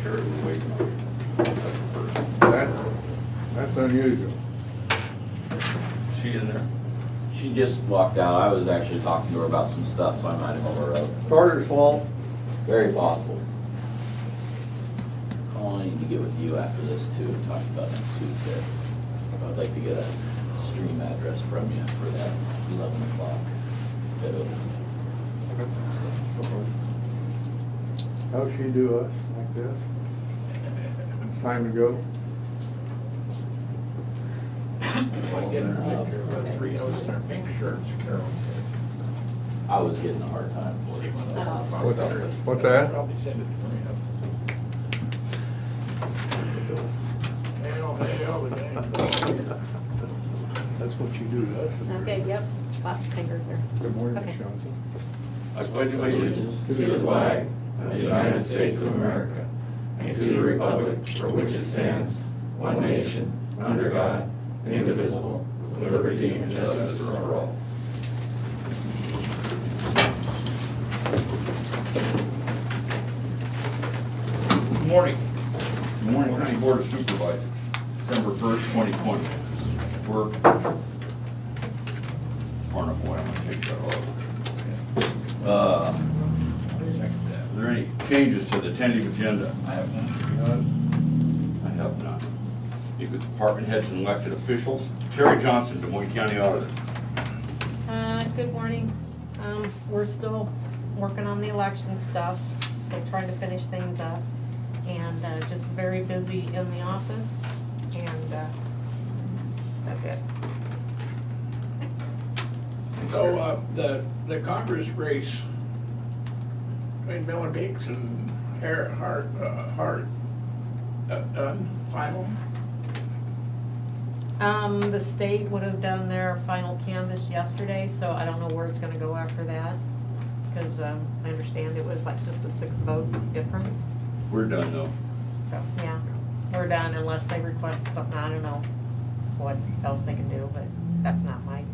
Terry was waiting on you. That's the first. That's unusual. She in there? She just walked out. I was actually talking to her about some stuff, so I might have overrode. Carter's fault. Very possible. Colin, I need to get with you after this too and talk about next Tuesday. I'd like to get a stream address from you for that 11 o'clock. bid opening. How'd she do us like this? Time to go? Like getting her picture of the 3 O's in her pink shirts, Carol. I was getting a hard time for it. So. What's that? Probably send it to me. Say, oh, hey, oh, but hey. That's what you do to us. Okay, yep, lots of fingers there. Good morning, Okay. Ms. Johnson. I pledge allegiance to the flag of the United States of America and to the republic for which it stands, one nation, under God, indivisible, with liberty and justice for all. Good morning. Good morning, County Board of Supervisors, December 1st, 2020. We're far enough away, I'm gonna take that off. Are there any changes to the tentative agenda? I have none. I have none. Speak with department heads and elected officials. Terry Johnson, Des Moines County Auditor. Good morning. We're still working on the election stuff, so trying to finish things up. And just very busy in the office, and that's it. So, the Congress race between Bill and Beeks and Hart, done, final? The state would have done their final canvass yesterday, so I don't know where it's gonna go after that. Because I understand it was like just a 6-vote difference. We're done though. So, yeah, we're done unless they request something, I don't know what else they can do, but that's not my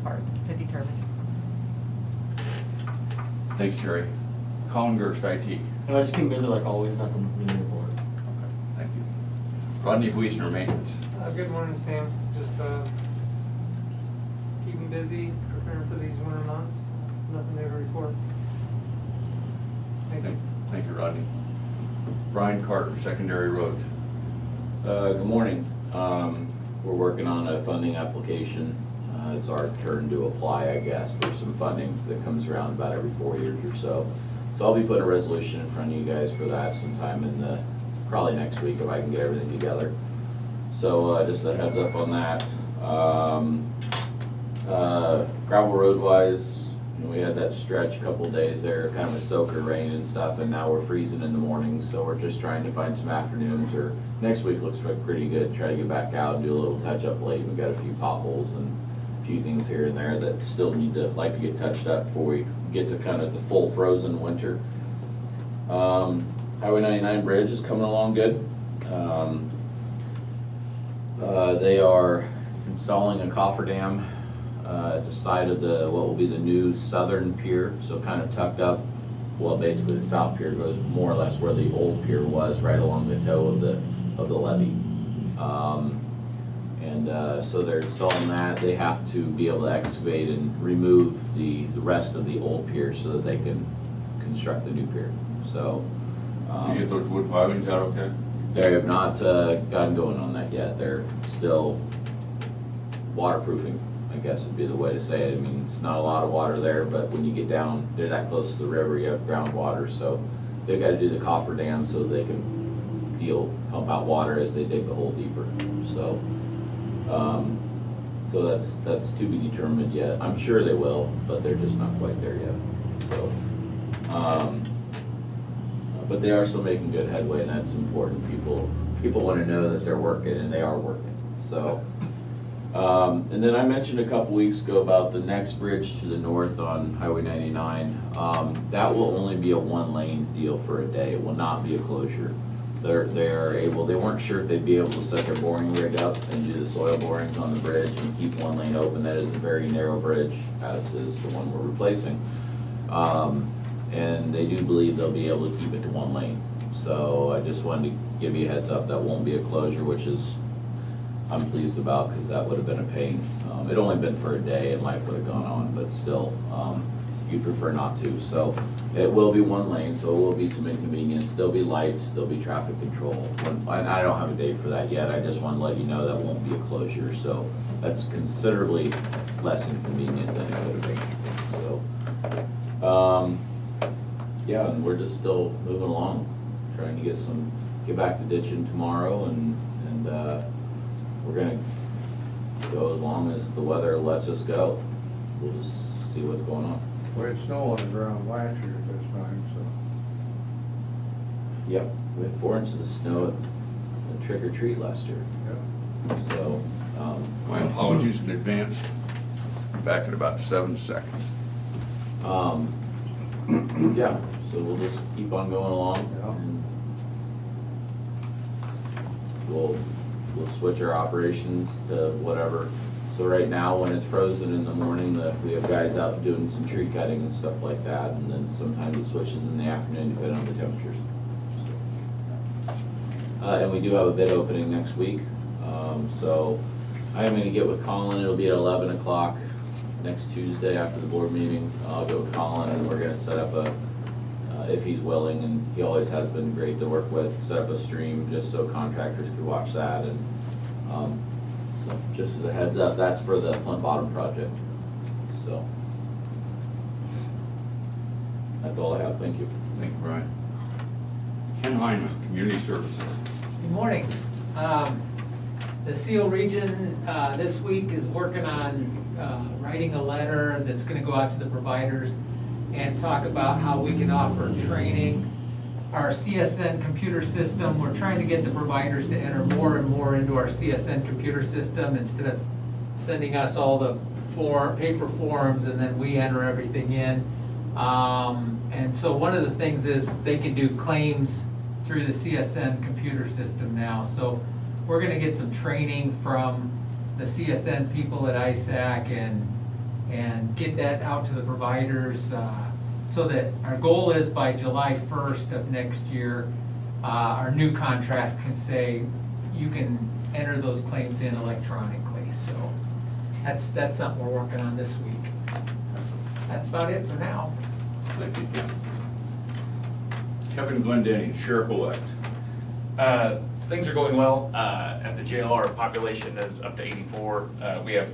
part to determine. Thanks, Terry. Colin Gerst, IT. No, I just came busy like always, nothing really to report. Okay, thank you. Rodney Buisner, Maintenance. Good morning, Sam. Just keeping busy, preparing for these winter months. Nothing there to report. Thank you. Thank you, Rodney. Brian Carter, Secondary Roads. Good morning. We're working on a funding application. It's our turn to apply, I guess, for some funding that comes around about every 4 years or so. So I'll be putting a resolution in front of you guys for that sometime in probably next week if I can get everything together. So just a heads up on that. Gravel road wise, we had that stretch a couple days there, kind of a soaker rain and stuff, and now we're freezing in the mornings, so we're just trying to find some afternoons, or next week looks like pretty good, try to get back out and do a little touch up late. We've got a few potholes and a few things here and there that still need to get touched up before we get to kind of the full frozen winter. Highway 99 bridge is coming along good. They are installing a cofferdam at the side of what will be the new southern pier, so kind of tucked up. Well, basically the south pier goes more or less where the old pier was, right along the toe of the levee. So they're installing that. They have to be able to excavate and remove the rest of the old pier so that they can construct the new pier. So. Did you get those wood pilings out okay? They have not gotten going on that yet. They're still waterproofing, I guess would be the way to say it. I mean, it's not a lot of water there, but when you get down, they're that close to the river, you have groundwater. So they've got to do the cofferdam so they can pump out water as they dig the hole deeper. So, that's to be determined yet. I'm sure they will, but they're just not quite there yet. So, but they are still making good headway, and that's important. People want to know that they're working, and they are working. So, and then I mentioned a couple weeks ago about the next bridge to the north on Highway 99. That will only be a 1-lane deal for a day. It will not be a closure. They weren't sure if they'd be able to set their boring rig up and do the soil borings on the bridge and keep 1 lane open. That is a very narrow bridge, as is the one we're replacing. and they do believe they'll be able to keep it to one lane. So I just wanted to give you a heads up, that won't be a closure, which is, I'm pleased about, because that would have been a pain. It only been for a day and life would have gone on, but still, you'd prefer not to. So it will be one lane, so it will be some inconvenience. There'll be lights, there'll be traffic control. And I don't have a date for that yet, I just want to let you know that won't be a closure. So that's considerably less inconvenient than it could have been. So, yeah, and we're just still moving along, trying to get back to ditching tomorrow, and we're gonna go as long as the weather lets us go. We'll just see what's going on. We had snow on the ground last year at this time, so. Yep, we had 4 inches of snow at Trick or Treat last year, Yeah. so, My apologies in advance. Back in about 7 seconds. yeah, so we'll just keep on going along. Yeah. And we'll switch our operations to whatever. So right now, when it's frozen in the morning, we have guys out doing some tree cutting and stuff like that, and then sometimes it switches in the afternoon depending on the temperatures. And we do have a bid opening next week, so I am gonna get with Colin. It'll be at 11 o'clock next Tuesday after the board meeting. I'll get with Colin, and we're gonna set up if he's willing, and he always has been great to work with, set up a stream just so contractors could watch that. And so just as a heads up, that's for the Flint Bottom project. So that's all I have. Thank you. Thank you, Brian. Ken Hyman, Community Services. Good morning. The CO region this week is working on writing a letter that's going to go out to the providers and talk about how we can offer training. Our CSN computer system, we're trying to get the providers to enter more and more into our CSN computer system instead of sending us all the paper forms and then we enter everything in. And so one of the things is they can do claims through the CSN computer system now. So we're gonna get some training from the CSN people at ISAC and get that out to the providers, so that our goal is by July 1st of next year, our new contract can say you can enter those claims in electronically. So that's something we're working on this week. That's about it for now. Thank you, Ken. Kevin Glendenning, Sheriff-elect. Things are going well. At the jail, our population is up to 84. We have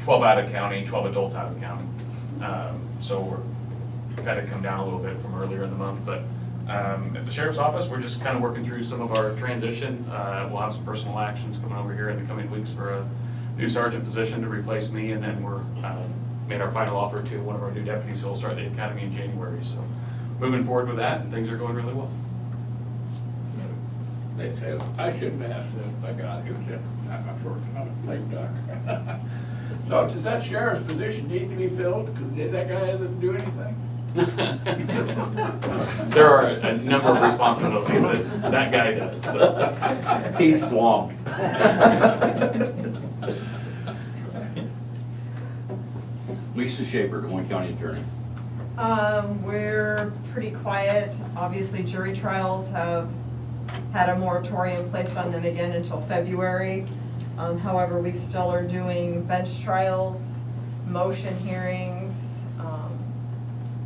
12 out of county, 12 adults out of county. So we're kind of come down a little bit from earlier in the month. But at the sheriff's office, we're just kind of working through some of our transition. We'll have some personal actions coming over here in the coming weeks for a new sergeant position to replace me. And then we're made our final offer to one of our new deputies who will start the academy in January. So moving forward with that, and things are going really well. Thanks, Kevin. I shouldn't have asked this, I got it, I'm a short, I'm a lame duck. So does that sheriff's position need to be filled, because that guy doesn't do anything? There are a number of responsibilities that guy does. So. He's swamped. Lisa Shaper, Des Moines County Attorney. We're pretty quiet. Obviously, jury trials have had a moratorium placed on them again until February. However, we still are doing bench trials, motion hearings,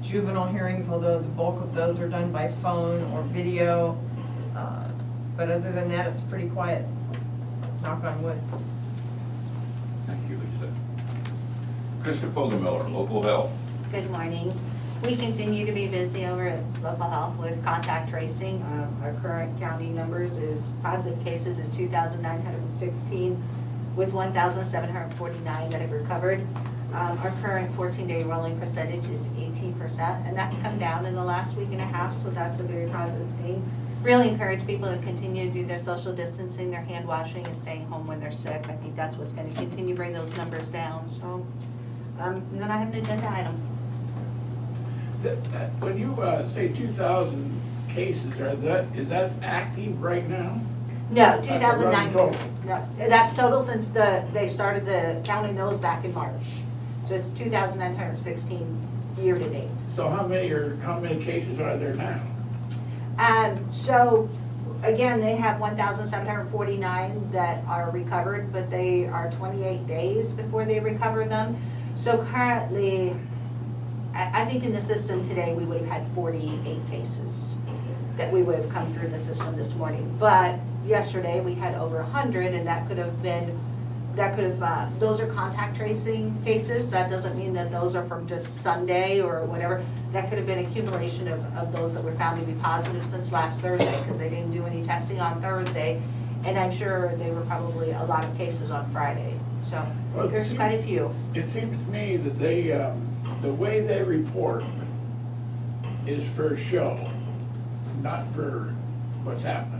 juvenile hearings, although the bulk of those are done by phone or video. But other than that, it's pretty quiet, knock on wood. Thank you, Lisa. Krista Fogelmiller, Local Health. Good morning. We continue to be busy over at Local Health with contact tracing. Our current county numbers is positive cases is 2,916 with 1,749 that have recovered. Our current 14-day rolling percentage is 18%, and that's come down in the last week and a half, so that's a very positive thing. Really encourage people to continue to do their social distancing, their hand washing, and staying home when they're sick. I think that's what's going to continue to bring those numbers down. So, and then I have an agenda item. When you say 2,000 cases, is that active right now? No, That's a 2009. running total. No, that's total since they started counting those back in March. So it's 2,916 year-to-date. So how many cases are there now? So, again, they have 1,749 that are recovered, but they are 28 days before they recover them. So currently, I think in the system today, we would have had 48 cases that we would have come through the system this morning. But yesterday, we had over 100, and that could have been, those are contact tracing cases. That doesn't mean that those are from just Sunday or whatever. That could have been accumulation of those that were found to be positive since last Thursday, because they didn't do any testing on Thursday. And I'm sure they were probably a lot of cases on Friday. So Well, there's quite a few. It seems to me that they, the way they report is for show, not for what's happening.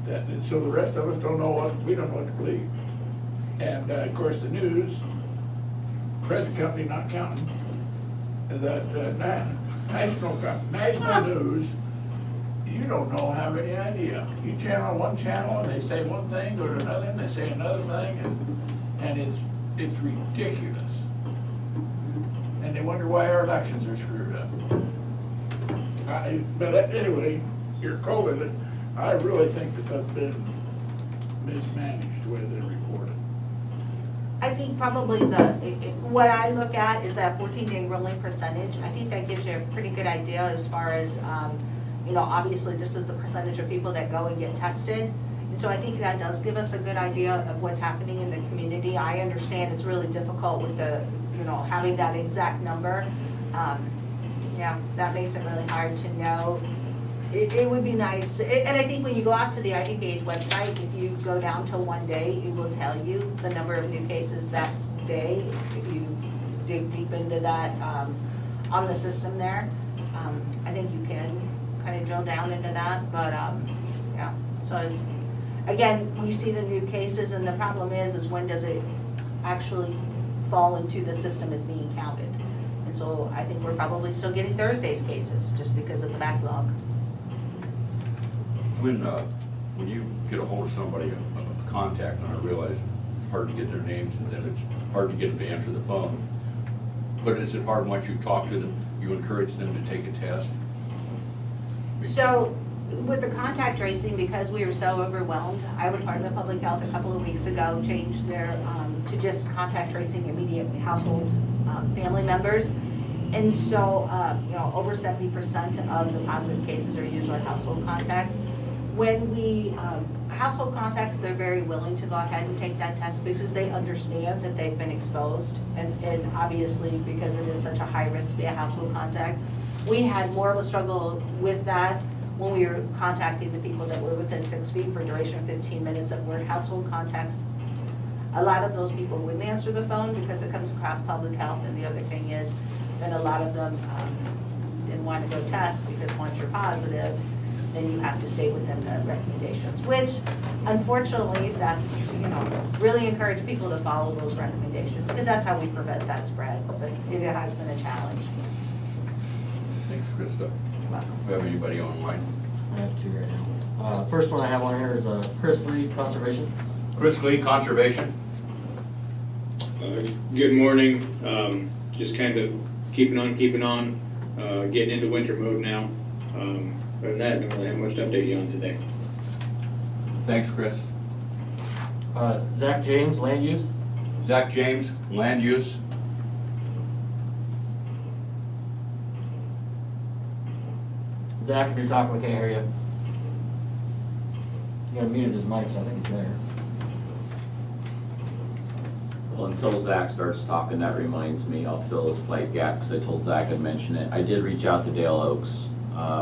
And so the rest of us don't know we don't know what to believe. And of course, the news, present company not counting, that national news, you don't know, have any idea. You channel one channel and they say one thing, go to another and they say another thing, and it's ridiculous. And they wonder why our elections are screwed up. But anyway, your COVID, I really think that that's been mismanaged the way they report it. I think probably what I look at is that 14-day rolling percentage. I think that gives you a pretty good idea as far as, obviously this is the percentage of people that go and get tested. And so I think that does give us a good idea of what's happening in the community. I understand it's really difficult with having that exact number. That makes it really hard to know. It would be nice, and I think when you go out to the IDPH website, if you go down to one day, it will tell you the number of new cases that day, if you dig deep into that on the system there. I think you can kind of drill down into that, but so again, we see the new cases, and the problem is when does it actually fall into the system as being counted? And so I think we're probably still getting Thursday's cases, just because of the backlog. When you get a hold of somebody, a contact, and I realize it's hard to get their names, and then it's hard to get them to answer the phone, but is it hard once you talk to them, you encourage them to take a test? So with the contact tracing, because we were so overwhelmed, Iowa Department of Public Health a couple of weeks ago changed their, to just contact tracing immediate household family members. And so, over 70% of the positive cases are usually household contacts. When we, household contacts, they're very willing to go ahead and take that test because they understand that they've been exposed. And obviously, because it is such a high risk to be a household contact, we had more of a struggle with that when we were contacting the people that were within 6 feet for a duration of 15 minutes that were household contacts. A lot of those people wouldn't answer the phone because it comes across public health, and the other thing is that a lot of them didn't want to go test because once you're positive, then you have to stay within the recommendations, which unfortunately, that's, really encourage people to follow those recommendations because that's how we prevent that spread, but it has been a challenge. Thanks, Krista. Do you have anybody online? I have two right now. First one I have on here is Chris Lee, Conservation. Chris Lee, Conservation. Good morning. Just kind of keeping on, getting into winter mode now. Other than that, don't really have much to update you on today. Thanks, Chris. Zach James, Land Use. Zach James, Land Use. Zach, if you're talking, we can't hear you. You gotta mute his mic, so I think it's there. Well, until Zach starts talking, that reminds me, I'll fill a slight gap, because I told Zach I'd mention it. I did reach out to Dale Oaks,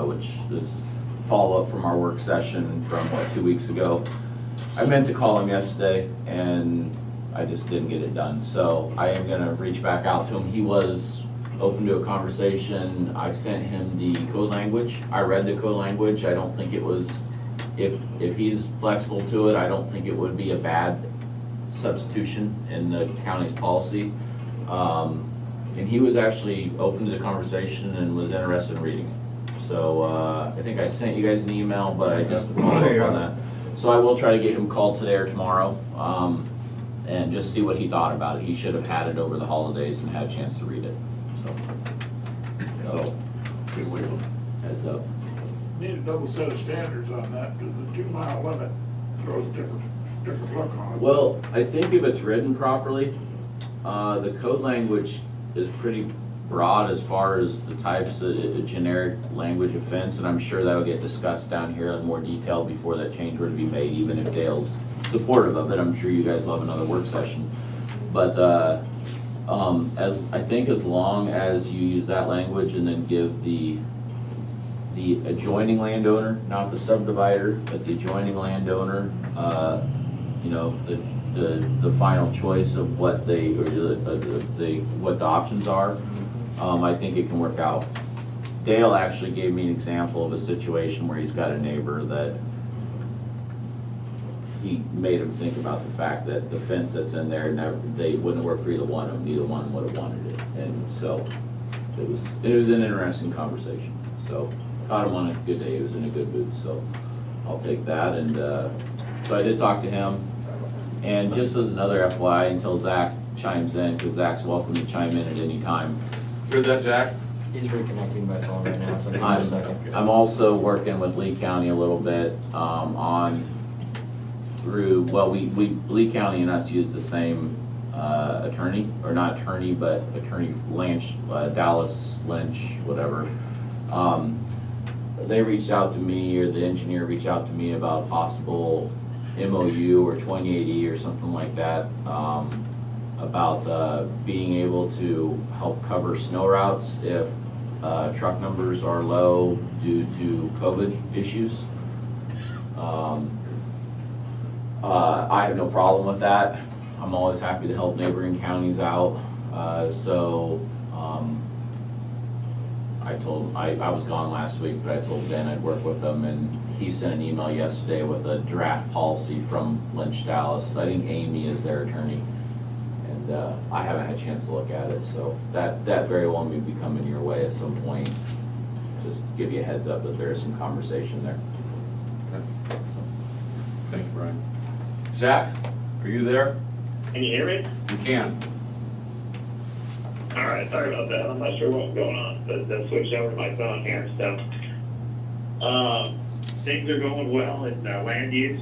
which is follow-up from our work session from, 2 weeks ago. I meant to call him yesterday, and I just didn't get it done. So I am gonna reach back out to him. He was open to a conversation. I sent him the code language. I read the code language. I don't think it was, if he's flexible to it, I don't think it would be a bad substitution in the county's policy. And he was actually open to the conversation and was interested in reading it. So I think I sent you guys an email, but I just followed up on that. So I will try to get him called today or tomorrow and just see what he thought about it. He should have had it over the holidays and had a chance to read it. So. So, Good way to- heads up. Need a double set of standards on that, because the 2-mile limit throws different look on it. Well, I think if it's written properly, the code language is pretty broad as far as the types of generic language offense, and I'm sure that'll get discussed down here in more detail before that change were to be made, even if Dale's supportive of it. I'm sure you guys will have another work session. But, as long as you use that language and then give the adjoining landowner, not the subdivider, but the adjoining landowner, the final choice of what they, or what the options are, I think it can work out. Dale actually gave me an example of a situation where he's got a neighbor that he made him think about the fact that the fence that's in there, they wouldn't work for either one of them, neither one would have wanted it. And so, it was an interesting conversation. So, caught him on a good day, he was in a good mood, so I'll take that. And so I did talk to him. And just as another FYI, until Zach chimes in, because Zach's welcome to chime in at any time. Heard that, Zach? He's reconnecting by phone right now, so give me a second. I'm also working with Lee County a little bit Lee County and us use the same attorney, or not attorney, but attorney Lynch, Dallas Lynch, whatever. They reached out to me, or the engineer reached out to me about possible MOU or 2080 or something like that, about being able to help cover snow routes if truck numbers are low due to COVID issues. I have no problem with that. I'm always happy to help neighboring counties out. I was gone last week, but I told Ben I'd work with him, and he sent an email yesterday with a draft policy from Lynch Dallas. I think Amy is their attorney, and I haven't had a chance to look at it, so that very well may be coming your way at some point. Just give you a heads up that there is some conversation there. Thank you, Brian. Zach, are you there? Can you hear me? You can. All right, sorry about that. I'm not sure what's going on, but I switched over to my phone here, so. Things are going well in land use.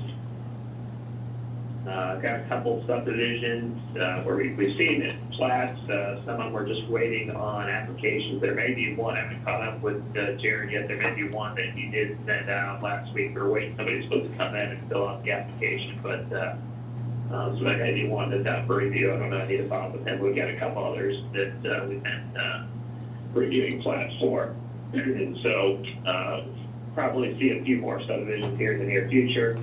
Got a couple subdivisions where we've seen it plats. Some of them we're just waiting on applications. There may be one, I haven't caught up with Jared yet. There may be one that he did send out last week. We're waiting, somebody's supposed to come in and fill out the application, but so that may be one that's out for review. I don't know, I need to follow up with him. We've got a couple others that we've been reviewing plats for. And so probably see a few more subdivisions here in the near future.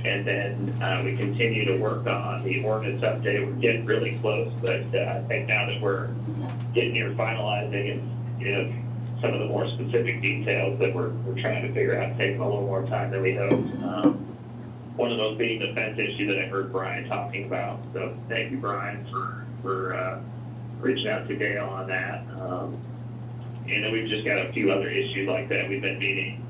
And then we continue to work on the ordinance update. We're getting really close, but I think now that we're getting near finalizing and, some of the more specific details that we're trying to figure out, taking a little more time than we hoped. One of those being the fence issue that I heard Brian talking about. So thank you, Brian, for reaching out to Dale on that. And then we've just got a few other issues like that we've been meeting,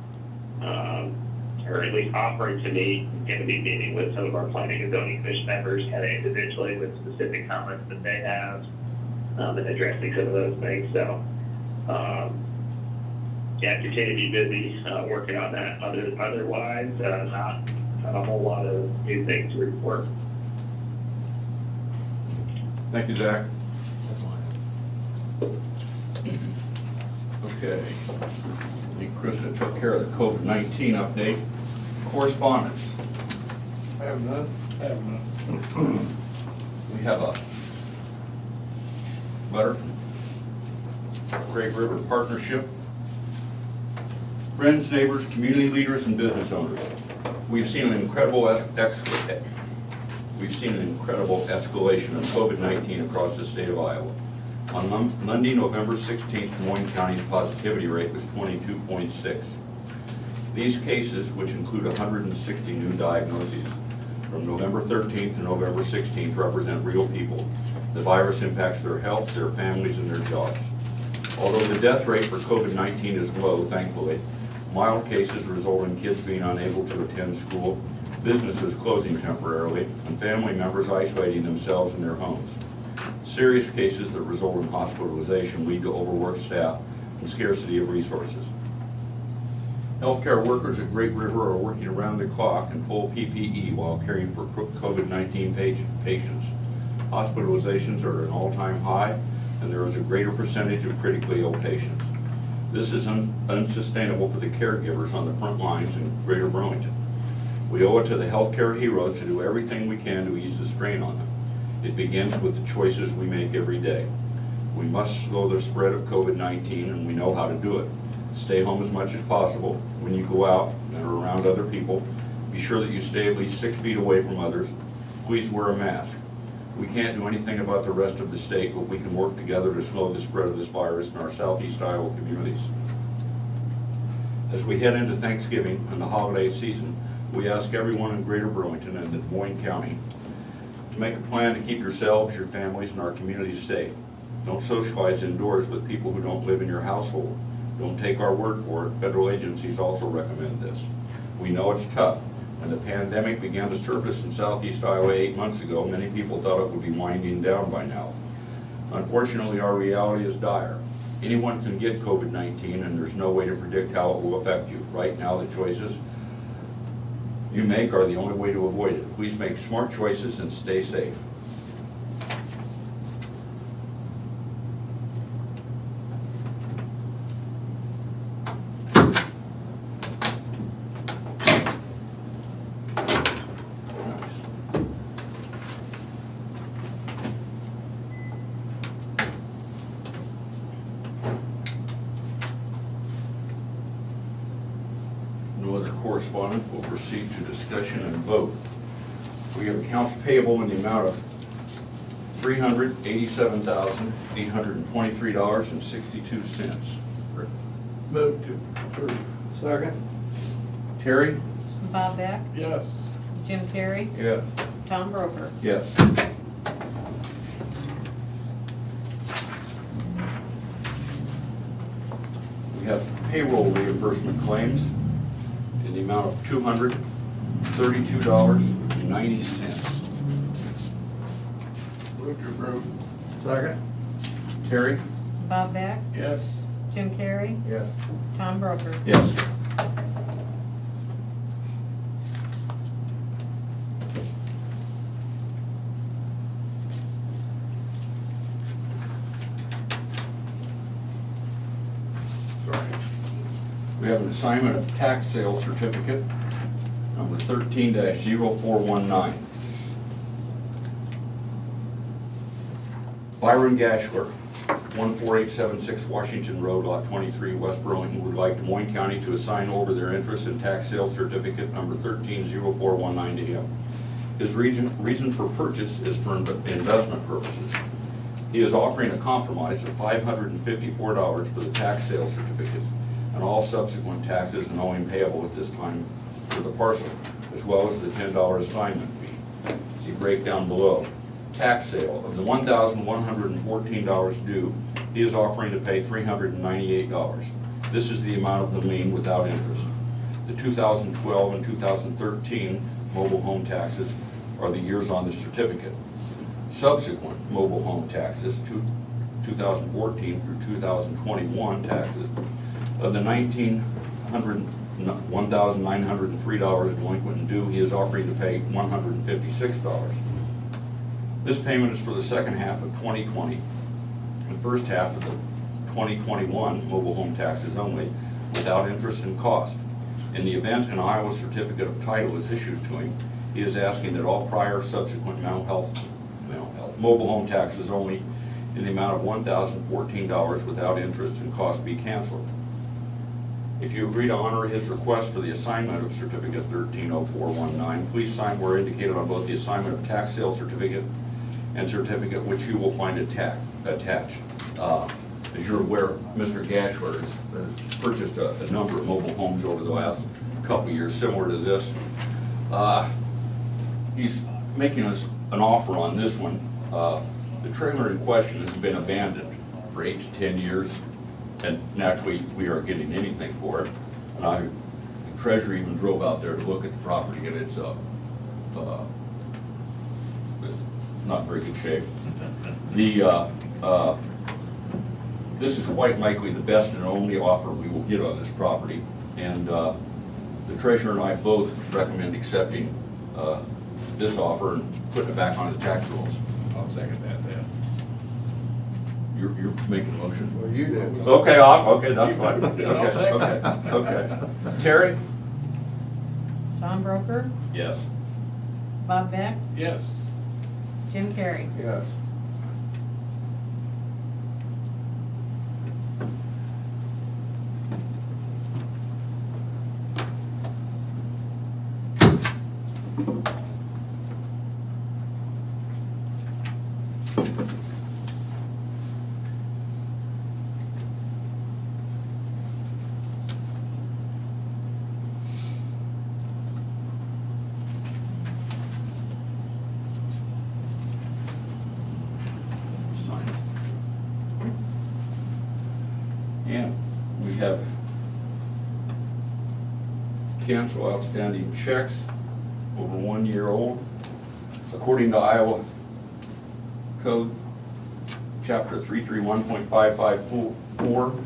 or at least offering to meet, going to be meeting with some of our planning and zoning commission members, kind of individually with specific comments that they have, and addressing some of those things. So, continue to be busy working on that. Otherwise, not a whole lot of new things to report. Thank you, Zach. Okay. I think Krista took care of the COVID-19 update. Correspondence. I have none. We have a letter from Great River Partnership. Friends, neighbors, community leaders, and business owners. We've seen an incredible escalation of COVID-19 across the state of Iowa. On Monday, November 16th, Des Moines County's positivity rate was 22.6. These cases, which include 160 new diagnoses from November 13th to November 16th, represent real people. The virus impacts their health, their families, and their jobs. Although the death rate for COVID-19 is low, thankfully, mild cases result in kids being unable to attend school, businesses closing temporarily, and family members isolating themselves in their homes. Serious cases that result in hospitalization lead to overworked staff, and scarcity of resources. Healthcare workers at Great River are working around the clock in full PPE while caring for COVID-19 patients. Hospitalizations are at an all-time high, and there is a greater percentage of critically ill patients. This is unsustainable for the caregivers on the front lines in Greater Burlington. We owe it to the healthcare heroes to do everything we can to ease the strain on them. It begins with the choices we make every day. We must slow the spread of COVID-19, and we know how to do it. Stay home as much as possible. When you go out and are around other people, be sure that you stay at least 6 feet away from others. Please wear a mask. We can't do anything about the rest of the state, but we can work together to slow the spread of this virus in our southeast Iowa communities. As we head into Thanksgiving and the holiday season, we ask everyone in Greater Burlington and Des Moines County to make a plan to keep yourselves, your families, and our communities safe. Don't socialize indoors with people who don't live in your household. Don't take our word for it. Federal agencies also recommend this. We know it's tough. When the pandemic began to surface in southeast Iowa 8 months ago, many people thought it would be winding down by now. Unfortunately, our reality is dire. Anyone can get COVID-19, and there's no way to predict how it will affect you. Right now, the choices you make are the only way to avoid it. Please make smart choices and stay safe. No other correspondence. We'll proceed to discussion and vote. We have accounts payable in the amount of $387,823.62. Move to approve. Second? Terry? Bob Beck, Yes. Jim Carrey, Yes. Tom Broker. Yes. We have payroll reimbursement claims in the amount of $232.90. Move to approve. Second? Terry? Bob Beck, Yes. Jim Carrey, Yes. Tom Broker. Yes. Sorry. We have an assignment of tax sale certificate, number 13-0419. Byron Gashler, 14876 Washington Road, Lot 23, West Burlington, would like Des Moines County to assign over their interest in tax sale certificate number 13-0419 to him. His reason for purchase is for investment purposes. He is offering a compromise of $554 for the tax sale certificate and all subsequent taxes and owing payable at this time for the parcel, as well as the $10 assignment fee. See breakdown below. Tax sale of the $1,114 due, he is offering to pay $398. This is the amount of the lien without interest. The 2012 and 2013 mobile home taxes are the years on the certificate. Subsequent mobile home taxes, 2014 through 2021 taxes, of the $1,903 delinquent and due, he is offering to pay $156. This payment is for the second half of 2020 and first half of the 2021 mobile home taxes only, without interest and cost. In the event an Iowa certificate of title is issued to him, he is asking that all prior subsequent mobile home taxes only in the amount of $1,014 without interest and cost be canceled. If you agree to honor his request for the assignment of certificate 130419, please sign where indicated on both the assignment of tax sale certificate and certificate, which you will find attached. As you're aware, Mr. Gashler has purchased a number of mobile homes over the last couple of years similar to this. He's making us an offer on this one. The trailer in question has been abandoned for 8 to 10 years, and naturally we aren't getting anything for it. And the treasurer even drove out there to look at the property, and it's not in very good shape. The this is quite likely the best and only offer we will get on this property. And the treasurer and I both recommend accepting this offer and putting it back on the tax rolls. I'll second that then. You're making a motion? Well, you did. Okay, okay, that's fine. You moved it, I'll second it. Okay. Terry? Tom Broker, Yes. Bob Beck, Yes. Jim Carrey. Yes. Sign it. And we have cancel outstanding checks over 1 year old. According to Iowa Code, Chapter 331.554,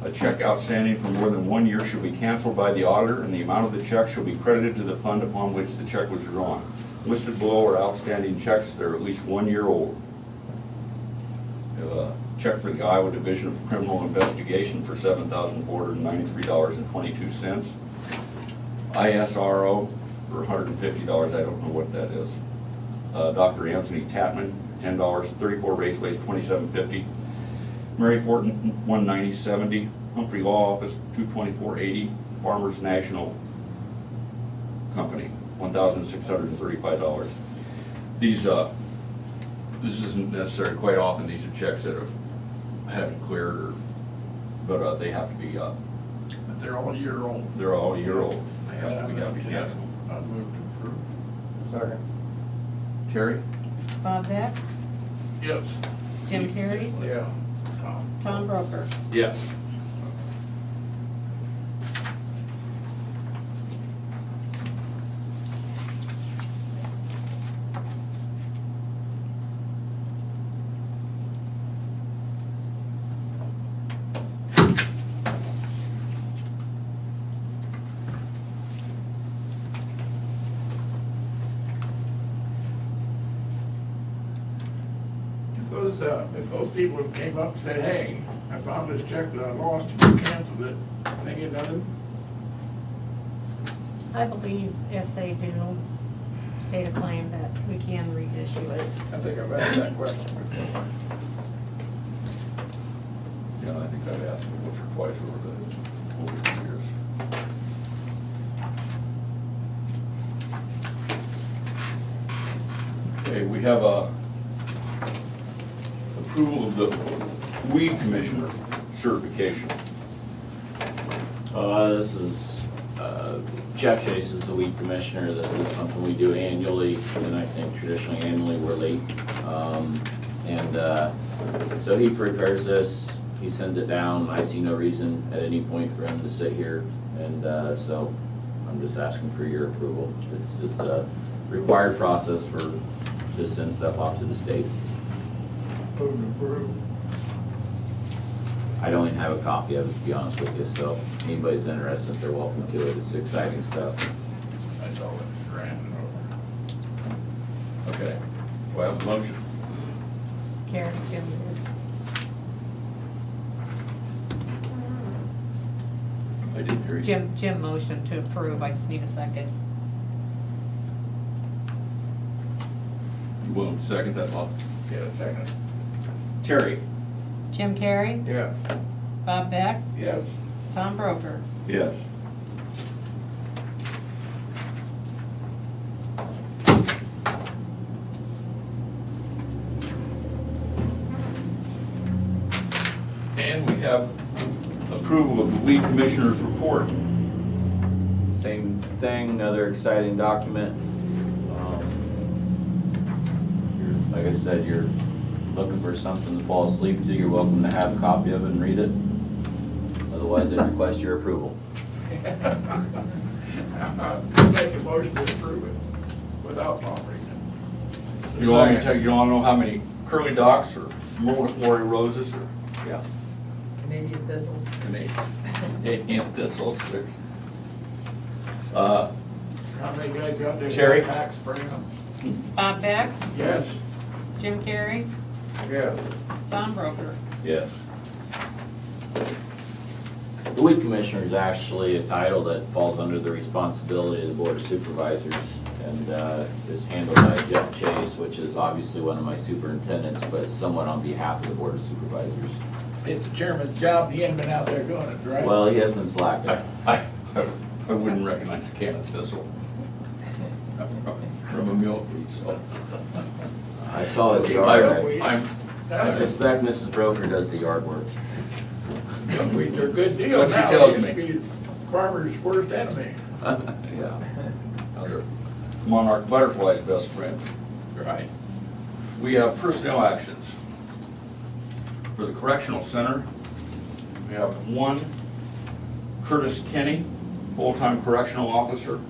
a check outstanding for more than 1 year shall be canceled by the auditor, and the amount of the check shall be credited to the fund upon which the check was drawn. Listed below are outstanding checks that are at least 1 year old. We have a check for the Iowa Division of Criminal Investigation for $7,493.22. ISRO for $150, I don't know what that is. Dr. Anthony Tatman, $10, 34 Raceways, $27.50. Mary Fortin, $190.70. Humphrey Law Office, $224.80. Farmers National Company, $1,635. These, this isn't necessary quite often, these are checks that haven't cleared, or, but they have to be, But they're all a year old. they're all a year old. They have to be canceled. I move to approve. Second. Terry? Bob Beck, Yes. Jim Carrey, Yeah. Tom. Tom Broker. Yes. If those people who came up and said, hey, I found this check that I lost, you canceled it, they get nothing? I believe if they do state a claim that we can reissue it. I think I've asked that question before. Yeah, I think I've asked it once or twice over the years. Okay, we have a approval of the weed commissioner certification. This is, Jeff Chase is the weed commissioner. This is something we do annually, and I think traditionally annually we're late. So he prepares this, he sends it down. I see no reason at any point for him to sit here, and so I'm just asking for your approval. It's just a required process for, just send stuff off to the state. Move to approve. I don't even have a copy of it, to be honest with you, so anybody's interested, they're welcome to it. It's exciting stuff. That's all it's grand over. Okay, do I have a motion? Karen, Jim did. I didn't hear you. Jim motioned to approve, I just need a second. You will second that, Bob? Yeah, second. Terry? Jim Carrey, Yeah. Bob Beck, Yes. Tom Broker. Yes. And we have approval of the weed commissioner's report. Same thing, another exciting document. Like I said, you're looking for something to fall asleep to, you're welcome to have a copy of it and read it. Otherwise, I request your approval. Make a motion to approve it without Tom reading You want me to tell you, you wanna know how many curly docks or multiflora roses or? Yeah. Canadian thistles. Canadian thistles. How many guys out there? Terry? Pack spraying them? Bob Beck, Yes. Jim Carrey, Yeah. Tom Broker. Yes. The weed commissioner is actually a title that falls under the responsibility of the board of supervisors and is handled by Jeff Chase, which is obviously one of my superintendents, but somewhat on behalf of the board of supervisors. It's the chairman's job, he hasn't been out there doing it, right? Well, he has been slacking. I wouldn't recognize a can of thistle from a milkweed, so. I saw his yard. I I'm, suspect Mrs. Broker does the yard work. Milkweeds are a good deal What she now. tells They used me. to be farmer's worst enemy. Yeah. Another monarch butterfly's best friend. Right. We have personnel actions. For the correctional center, we have one Curtis Kenny, full-time correctional officer,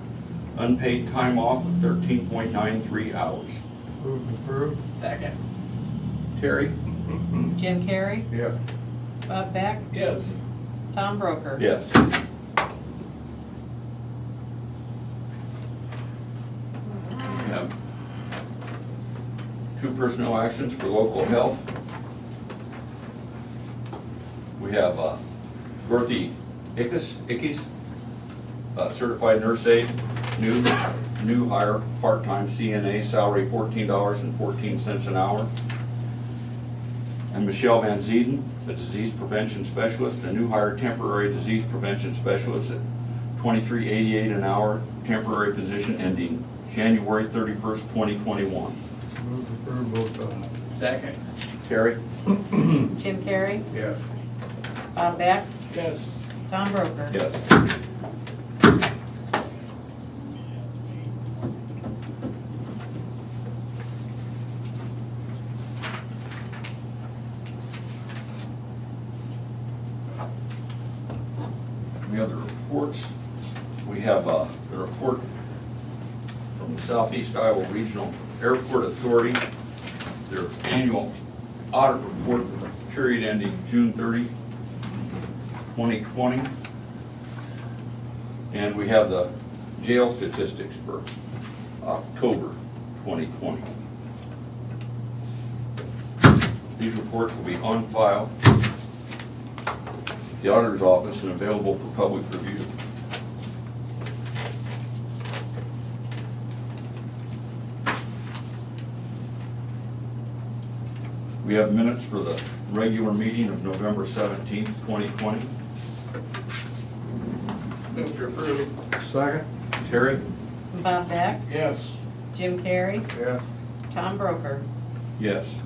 unpaid time off of 13.93 hours. Move to approve? Second. Terry? Jim Carrey, Yeah. Bob Beck, Yes. Tom Broker. Yes. We have two personnel actions for local health. We have Dorothy Ickes, certified nurse aide, new hire, part-time CNA, salary $14.14 an hour. And Michelle Van Zieden, a disease prevention specialist, a new hire temporary disease prevention specialist at $23.88 an hour, temporary position ending January 31st, 2021. Move to approve both times. Second. Terry? Jim Carrey, Yeah. Bob Beck, Yes. Tom Broker. Yes. Any other reports? We have the report from the Southeast Iowa Regional Airport Authority, their annual audit report for the period ending June 30, 2020. And we have the jail statistics for October 2020. These reports will be on file at the auditor's office and available for public review. We have minutes for the regular meeting of November 17th, 2020. Move to approve. Second? Terry? Bob Beck, Yes. Jim Carrey, Yeah. Tom Broker. Yes.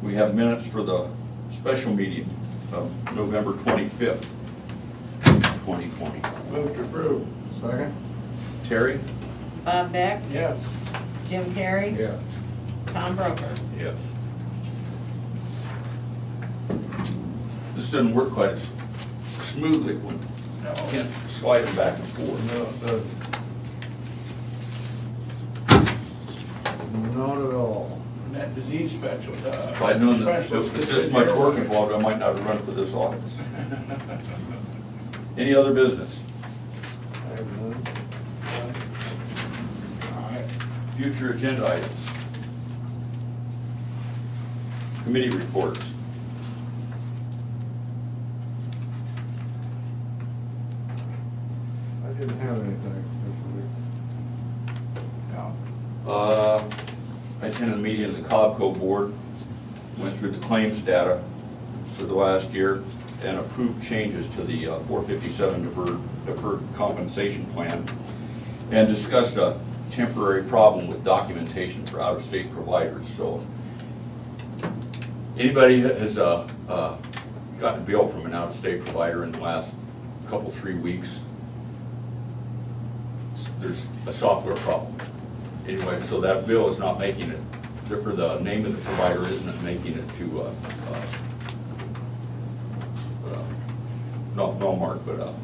We have minutes for the special meeting of November 25th, 2020. Move to approve. Second? Terry? Bob Beck, Yes. Jim Carrey, Yeah. Tom Broker. Yes. This doesn't work quite as smoothly when No. you can't slide them back and forth. No, it doesn't. Not at all. And that disease specialist. If I'd known that specialist there was is this in much there. work involved, I might not have run for this office. Any other business? I have none. All right. Future agenda items. Committee reports. I didn't have anything this No. I attended a meeting of the Cobco board, went through the claims data for the last year and approved changes to the 457 deferred compensation plan and discussed a temporary problem with documentation for out-of-state providers. So anybody that has gotten a bill from an out-of-state provider in the last couple, 3 weeks, there's a software problem. Anyway, so that bill is not making it, or the name of the provider isn't making it to, not Melmark, but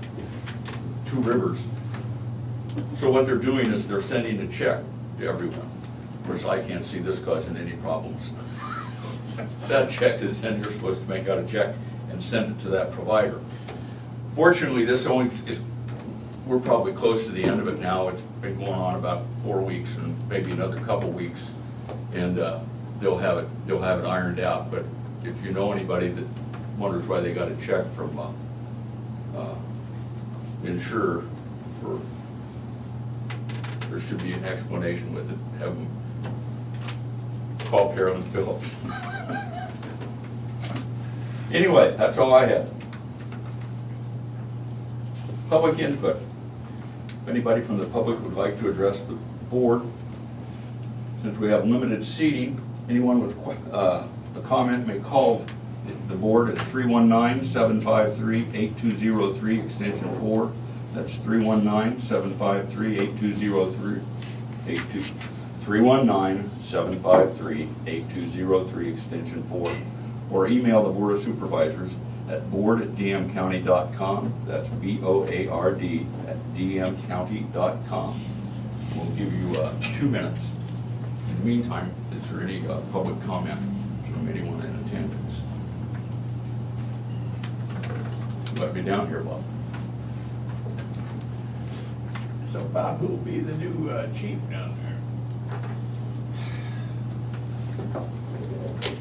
Two Rivers. So what they're doing is they're sending a check to everyone. Of course, I can't see this causing any problems. That check is then you're supposed to make out a check and send it to that provider. Fortunately, this only is, we're probably close to the end of it now. It's been going on about 4 weeks and maybe another couple weeks, and they'll have it ironed out. But if you know anybody that wonders why they got a check from insurer for, there should be an explanation with it. Have them call Carolyn Phillips. Anyway, that's all I have. Public input. If anybody from the public would like to address the board, since we have limited seating, anyone with a comment may call the board at 319-753-8203, extension 4. That's 319-753-8203, 319-753-8203, extension 4. Or email the Board of Supervisors at board@dmcounty.com. That's BOARD@dmcounty.com. We'll give you 2 minutes. In the meantime, is there any public comment from anyone in attendance? Let me down here, Bob. So Bob, who'll be the new chief down there?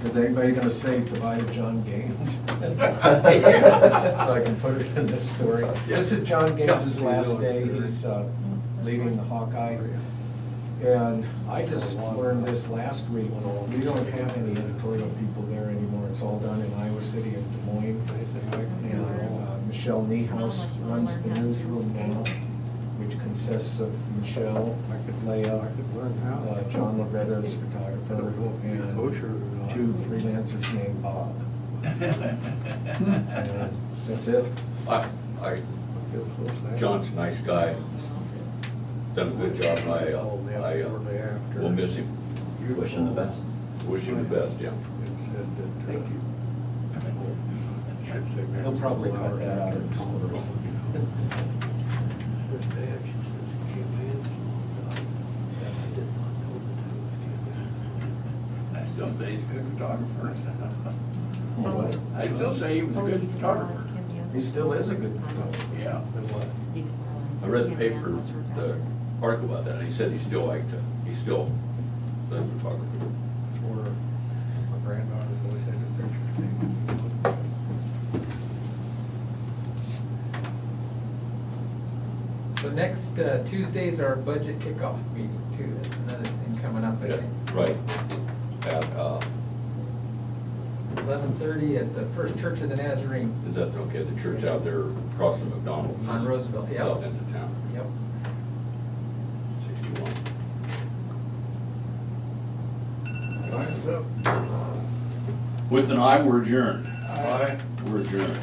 Is anybody gonna say goodbye to John Gaines? So I can put it in this story. This is John Gaines's last day, he's leaving the Hawkeye. And I just learned this last week, we don't have any editorial people there anymore, it's all done in Iowa City and Des Moines. And Michelle Niehaus runs the newsroom now, which consists of Michelle, Leah, John Loretta is photographer, and 2 freelancers named Bob. And that's it. John's a nice guy, done a good job, and I will miss him. Wish him the best. Wish him the best, yeah. Thank you. He'll probably cut that out of the story. I still say he's a good photographer. What? I still say he was a good photographer. He still is a good photographer. Yeah. I read the paper, the article about that, and he said he still liked it. He still does photography. My granddaughter's always had a picture taken. So next Tuesday's our budget kickoff meeting too, that's another thing coming up, I Yeah, think. right. At, 11:30 at the First Church of the Nazarene is that, okay, the church out there across from McDonald's? on Roosevelt, yeah. South end of town, Yep. 61. With an eye, we're adjourned. Aye. We're adjourned.